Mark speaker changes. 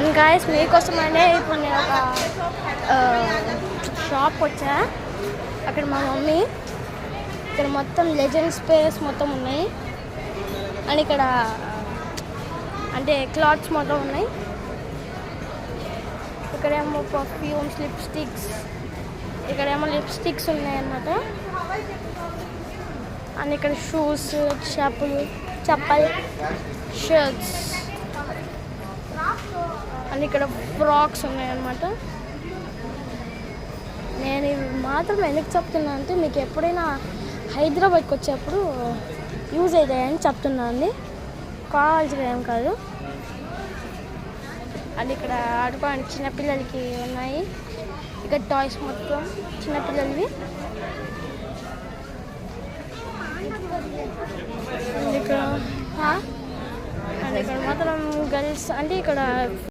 Speaker 1: And guys మీకోసమనే ఇప్పుడు నేను ఒక షాప్ వచ్చా. అక్కడ మా మమ్మీ ఇక్కడ మొత్తం లెజెండ్ స్పేస్ మొత్తం ఉన్నాయి. అండ్ ఇక్కడ అంటే క్లాత్స్ మొత్తం ఉన్నాయి. ఇక్కడేమో పర్ఫ్యూమ్స్, లిప్స్టిక్స్, ఇక్కడేమో లిప్స్టిక్స్ ఉన్నాయన్నమాట. అండ్ ఇక్కడ షూస్, చెప్పల్, షర్ట్స్, అండ్ ఇక్కడ ఫ్రాక్స్ ఉన్నాయన్నమాట. నేను ఇవి మాత్రం ఎందుకు చెప్తున్నా అంటే మీకు ఎప్పుడైనా హైదరాబాద్కి వచ్చేప్పుడు యూజ్ అవుతాయని చెప్తున్నా అండి, కావాల్సిన ఏం కాదు. అండ్ ఇక్కడ ఆడుకోవడానికి చిన్నపిల్లలకి ఉన్నాయి. ఇక్కడ టాయ్స్ మొత్తం చిన్నపిల్లలవి. అండ్ ఇక్కడ మాత్రం గర్ల్స్ అంటే ఇక్కడ